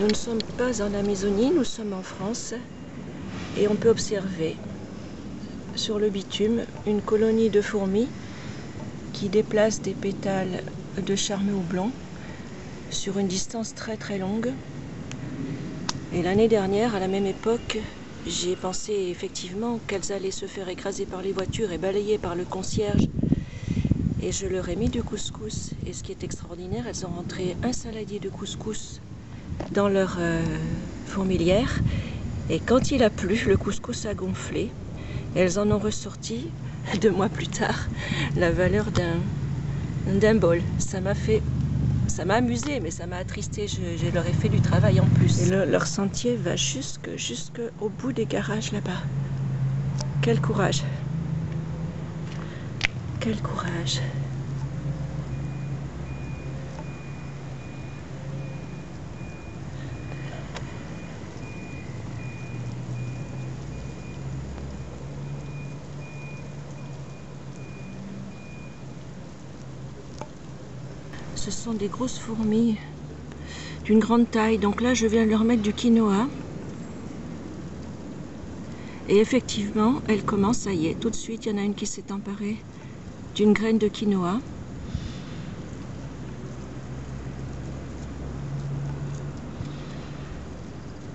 Nous ne sommes pas en Amazonie, nous sommes en France et on peut observer sur le bitume une colonie de fourmis qui déplacent des pétales de charme houblon sur une distance très très longue. Et l'année dernière, à la même époque, j'ai pensé effectivement qu'elles allaient se faire écraser par les voitures et balayer par le concierge. Et je leur ai mis du couscous. Et ce qui est extraordinaire, elles ont rentré un saladier de couscous dans leur fourmilière. Et quand il a plu, le couscous a gonflé. Et elles en ont ressorti 2 mois plus tard la valeur d'un bol. Ça m'a amusé, mais ça m'a attristé. Je leur ai fait du travail en plus. Et leur sentier va jusqu'au bout des garages là-bas. Quel courage! Quel courage! Ce sont des grosses fourmis d'une grande taille. Donc là, je viens leur mettre du quinoa. Et effectivement, elles commencent, ça y est, tout de suite, il y en a une qui s'est emparée d'une graine de quinoa.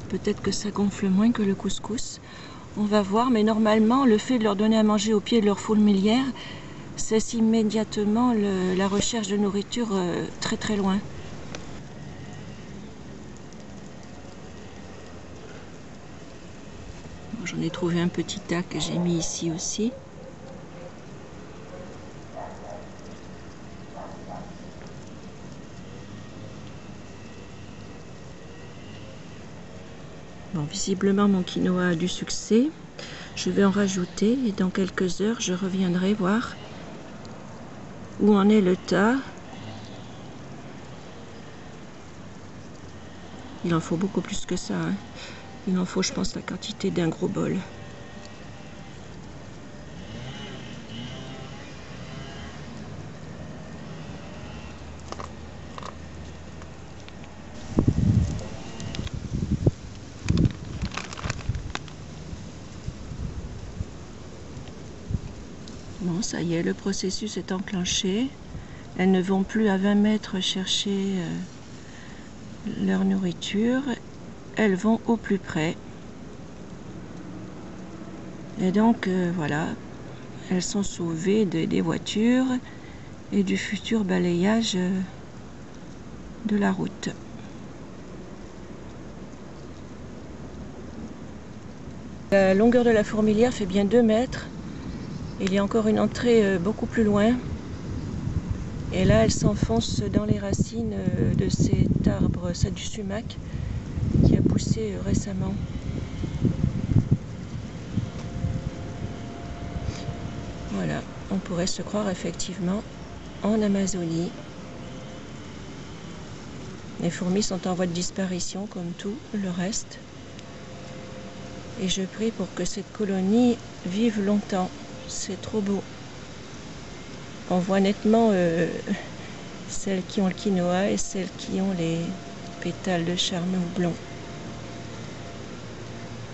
Peut-être que ça gonfle moins que le couscous. On va voir, mais normalement, le fait de leur donner à manger au pied de leur fourmilière cesse immédiatement la recherche de nourriture très très loin. J'en ai trouvé un petit tas que j'ai mis ici aussi. Bon, visiblement mon quinoa a du succès. Je vais en rajouter et dans quelques heures je reviendrai voir où en est le tas. Il en faut beaucoup plus que ça, hein. Il en faut, je pense, la quantité d'un gros bol. Bon, ça y est, le processus est enclenché. Elles ne vont plus à 20 mètres chercher leur nourriture. Elles vont au plus près. Et donc, voilà, elles sont sauvées des voitures et du futur balayage de la route. La longueur de la fourmilière fait bien 2 mètres. Il y a encore une entrée beaucoup plus loin. Et là, elle s'enfonce dans les racines de cet arbre, ça du sumac, qui a poussé récemment. Voilà, on pourrait se croire effectivement en Amazonie. Les fourmis sont en voie de disparition comme tout le reste. Et je prie pour que cette colonie vive longtemps. C'est trop beau. On voit nettement celles qui ont le quinoa et celles qui ont les pétales de charme houblon.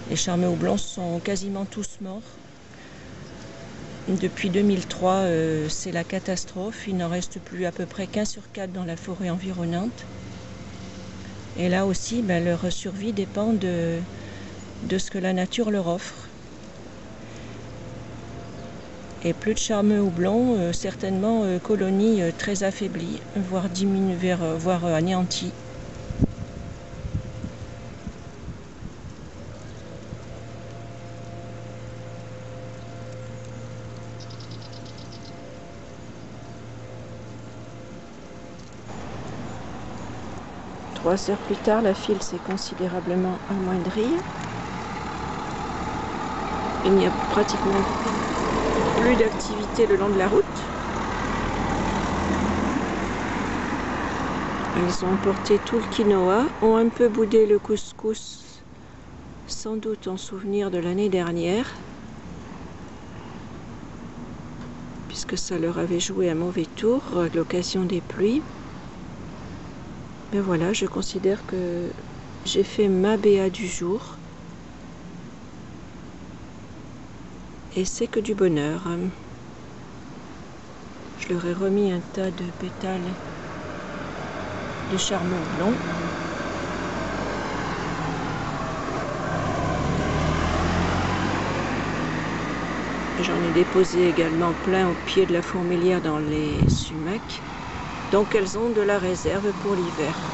Les charmes houblons sont quasiment tous morts. Depuis 2003, c'est la catastrophe. Il n'en reste plus à peu près qu'1 sur 4 dans la forêt environnante. Et là aussi, leur survie dépend de ce que la nature leur offre. Et plus de charme houblon, certainement colonie très affaiblie, voire diminuée, voire anéantie. Trois heures plus tard, la file s'est considérablement amoindrie. Il n'y a pratiquement plus d'activité le long de la route. Ils ont emporté tout le quinoa, ont un peu boudé le couscous, sans doute en souvenir de l'année dernière, puisque ça leur avait joué un mauvais tour à l'occasion des pluies. Ben voilà, je considère que J'ai fait ma BA du jour. Et c'est que du bonheur. Je leur ai remis un tas de pétales de charme blanc. J'en ai déposé également plein au pied de la fourmilière dans les sumacs. Donc elles ont de la réserve pour l'hiver.